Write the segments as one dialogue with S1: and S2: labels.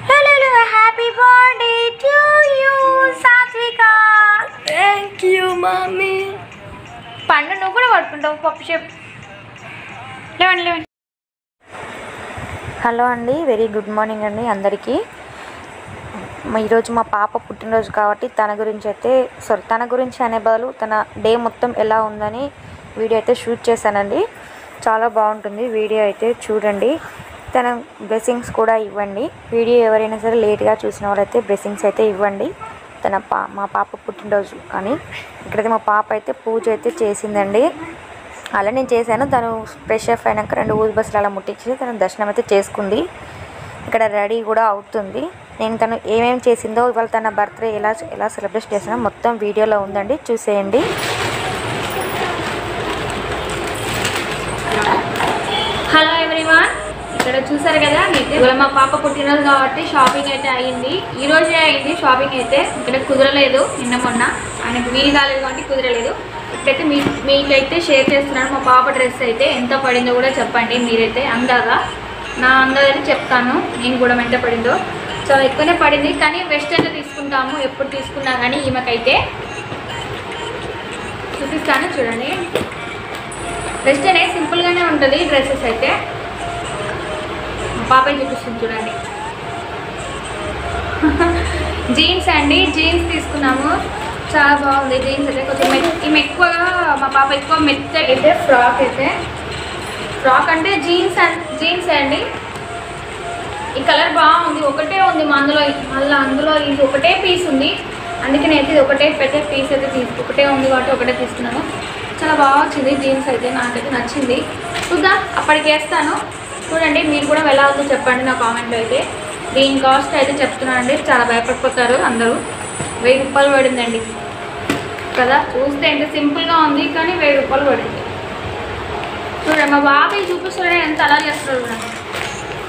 S1: Hello, happy birthday to you, Satvika.
S2: Thank you, mommy.
S1: పండు నువ్వు కూడా పడుకుంటావు పప్పు చెప్పు. లేవండి. హలో అండి, వెరీ గుడ్ మార్నింగ్ అండి అందరికీ. ఈరోజు మా పాప పుట్టినరోజు కాబట్టి తన గురించి అనే బదులు తన డే మొత్తం ఎలా ఉందని వీడియో అయితే షూట్ చేశానండి. చాలా బాగుంటుంది వీడియో అయితే చూడండి. తన బ్లెస్సింగ్స్ కూడా ఇవ్వండి. వీడియో ఎవరైనా సరే లేట్గా చూసిన వాళ్ళైతే బ్లెస్సింగ్స్ అయితే ఇవ్వండి. మా పాప పుట్టినరోజు అని ఇక్కడైతే మా పాప అయితే పూజ అయితే చేసిందండి. అలా నేను చేశాను. తను ఫ్రెష్ అప్ అయినాక 2 ఊదుబస్సులు అలా ముట్టించి తను దర్శనం అయితే చేసుకుంది. ఇక్కడ రెడీ కూడా అవుతుంది. నేను తను ఏమేమి చేసిందో ఇవాళ తన బర్త్డే ఎలా సెలబ్రేట్ చేసినా మొత్తం వీడియోలో ఉందండి, చూసేయండి.
S2: హలో ఎవ్రీవన్, ఇక్కడ చూసారు కదా మీకు ఇవాళ మా పాప పుట్టినరోజు కాబట్టి షాపింగ్ అయితే అయ్యింది. ఈ రోజే అయింది షాపింగ్ అయితే. ఇక్కడ కుదరలేదు, నిన్న మొన్న ఆయనకు వీలు కాలేదు కాబట్టి కుదరలేదు. ఇప్పుడైతే మీకైతే షేర్ చేస్తున్నాను. మా పాప డ్రెస్ అయితే ఎంత పడిందో కూడా చెప్పండి మీరైతే. నా అందాజ అయితే చెప్తాను నేను కూడా ఎంత పడిందో. చాలా ఎక్కువనే పడింది, కానీ వెస్టర్న్ తీసుకుంటాము ఎప్పుడు తీసుకున్నా కానీ. ఈమెకైతే చూపిస్తాను చూడండి. వెస్టర్న్ సింపుల్గానే ఉంటుంది డ్రెస్సెస్ అయితే. మా పాప చూపిస్తుంది చూడండి. జీన్స్ అండి, జీన్స్ తీసుకున్నాము. చాలా బాగుంది జీన్స్ అయితే. కొంచెం ఈమె ఎక్కువగా మా పాప ఎక్కువ మెత్తగా అయితే ఫ్రాక్ అంటే జీన్స్ అండి. ఈ కలర్ బాగుంది. ఒకటే ఉంది అందులో ఇది ఒకటే పీస్ ఉంది. అందుకే నేను ఇది ఒకటే పీస్ అయితే ఒకటే ఉంది కాబట్టి ఒకటే తీసుకున్నాను. చాలా బాగా వచ్చింది జీన్స్ అయితే, నాకైతే నచ్చింది. చూద్దాం, అప్పటికి వేస్తాను చూడండి. మీరు కూడా ఎలా ఉందో చెప్పండి నా కామెంట్లో అయితే. దీని కాస్ట్ అయితే చెప్తున్నానండి, చాలా భయపడిపోతారు అందరూ. 1000 రూపాయలు పడిందండి కదా. చూస్తే ఎంత సింపుల్గా ఉంది కానీ 1000 రూపాయలు పడింది. చూడండి మా బాబాయ్ చూపిస్తున్నాడే ఎంత అలా చేస్తున్నాడు చూడండి.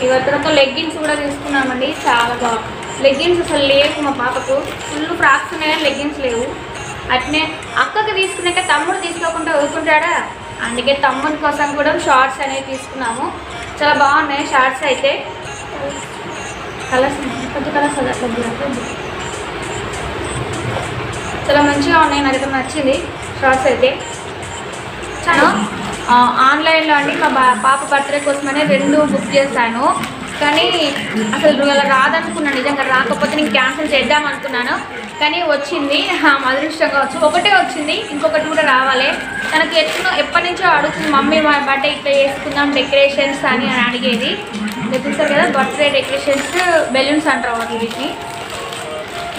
S2: ఇక తర్వాత లెగ్గిన్స్ కూడా తీసుకున్నామండి. చాలా బాగుంది. లెగ్గిన్స్ అసలు లేవు మా పాపకు. ఫుల్ ఫ్రాక్స్ ఉన్నాయి కానీ లెగ్గిన్స్ లేవు. అట్నే అక్కకి తీసుకున్నాక తమ్ముడు తీసుకోకుండా ఊరుకుంటాడా, అందుకే తమ్ముడి కోసం కూడా షార్ట్స్ అనేవి తీసుకున్నాము. చాలా బాగున్నాయి షార్ట్స్ అయితే. కలర్స్ కొంచెం కలర్స్ చాలా మంచిగా ఉన్నాయి, నాకైతే నచ్చింది షార్ట్స్ అయితే. చాలా ఆన్లైన్లో అండి మా పాప బర్త్డే కోసమనే 2 బుక్ చేశాను. కానీ అసలు అలా రాదనుకున్నాను. నిజంగా రాకపోతే నేను క్యాన్సిల్ చేద్దాం అనుకున్నాను, కానీ వచ్చింది. అదృష్టం కావచ్చు, ఒకటే వచ్చింది, ఇంకొకటి కూడా రావాలి. తనకి ఎప్పటి నుంచో అడుగుతుంది, మమ్మీ మా బర్త్డే ఇట్లా చేసుకుందాం డెకరేషన్స్ అని అడిగేది. చూస్తారు కదా బర్త్డే డెకరేషన్స్, బెలూన్స్ అంటారు వీటిని.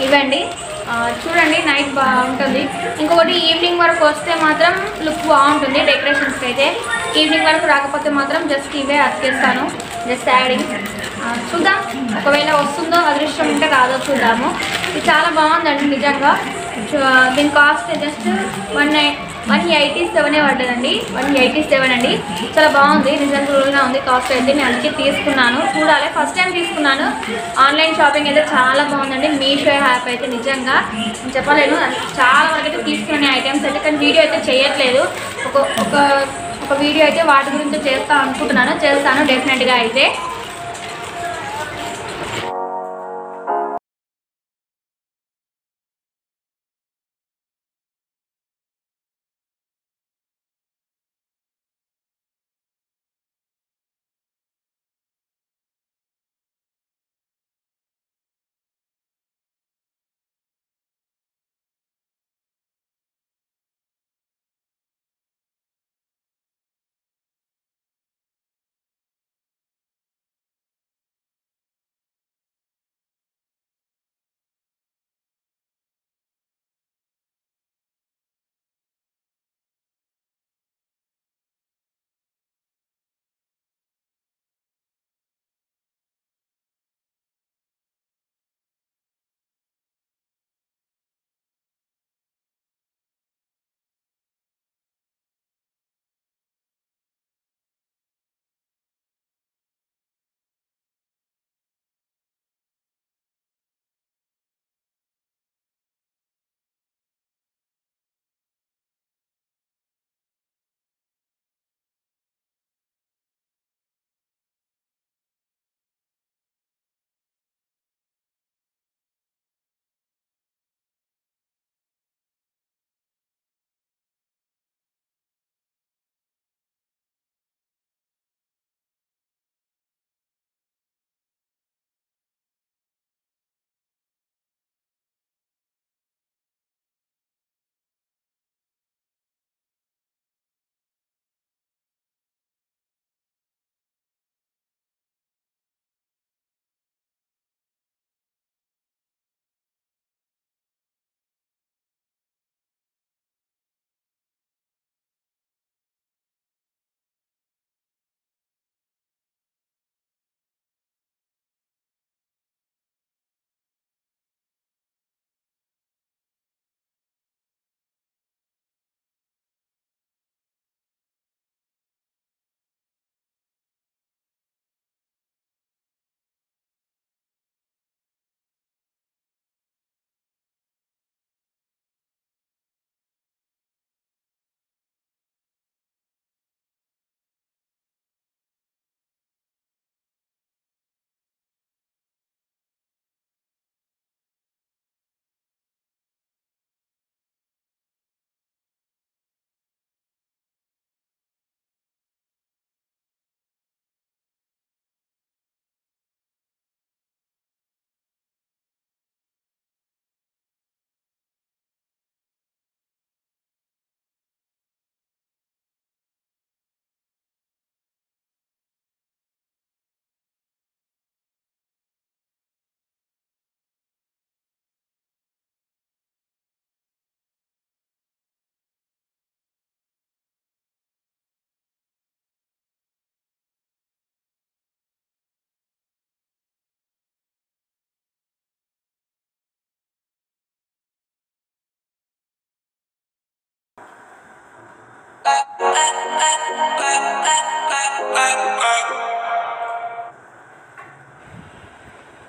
S2: ఇవండి చూడండి, నైట్ బాగుంటుంది. ఇంకొకటి ఈవినింగ్ వరకు వస్తే మాత్రం లుక్ బాగుంటుంది డెకరేషన్స్కి అయితే. ఈవినింగ్ వరకు రాకపోతే మాత్రం జస్ట్ ఇవే అతికేస్తాను, జస్ట్ యాడింగ్. చూద్దాం, ఒకవేళ వస్తుందో అదృష్టం ఉంటే రాదో చూద్దాము. ఇది చాలా బాగుందండి నిజంగా. దీని కాస్ట్ జస్ట్ 187 పడ్డదండి. 187 అండి. చాలా బాగుంది, రీజనబుల్గా ఉంది కాస్ట్ అయితే. నేను అందుకే తీసుకున్నాను. చూడాలి, ఫస్ట్ టైం తీసుకున్నాను. ఆన్లైన్ షాపింగ్ అయితే చాలా బాగుందండి. మీషో యాప్ అయితే నిజంగా చెప్పలేను. చాలా వరకు అయితే తీసుకునే ఐటమ్స్ అయితే, కానీ వీడియో అయితే చేయట్లేదు. ఒక వీడియో అయితే వాటి గురించి చేస్తాను డెఫినెట్గా అయితే.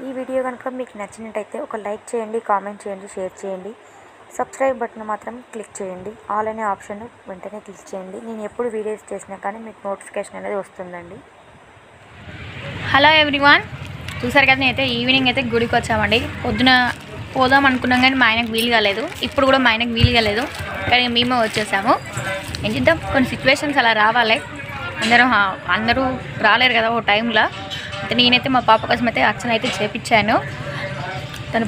S1: ఈ వీడియో కనుక మీకు నచ్చినట్టయితే ఒక లైక్ చేయండి, కామెంట్ చేయండి, షేర్ చేయండి. సబ్స్క్రైబ్ బటన్ మాత్రం క్లిక్ చేయండి. ఆల్ అనే ఆప్షన్ వెంటనే క్లిక్ చేయండి. నేను ఎప్పుడు వీడియోస్ చేసినా కానీ మీకు నోటిఫికేషన్ అనేది వస్తుందండి.
S2: హలో ఎవ్రీవన్, చూసారు కదా, నేనైతే ఈవినింగ్ అయితే గుడికి వచ్చామండి. పొద్దున పోదాం అనుకున్నాం కానీ మా ఆయనకు వీలు కాలేదు. ఇప్పుడు కూడా మా ఆయనకు వీలు కాలేదు, కానీ మేమే వచ్చేసాము. ఏం చేద్దాం, కొన్ని సిచ్యువేషన్స్ అలా రావాలి. అందరూ రాలేరు కదా ఓ టైంలో. అయితే నేనైతే మా పాప కోసం అయితే అర్చన అయితే చేపించాను. తను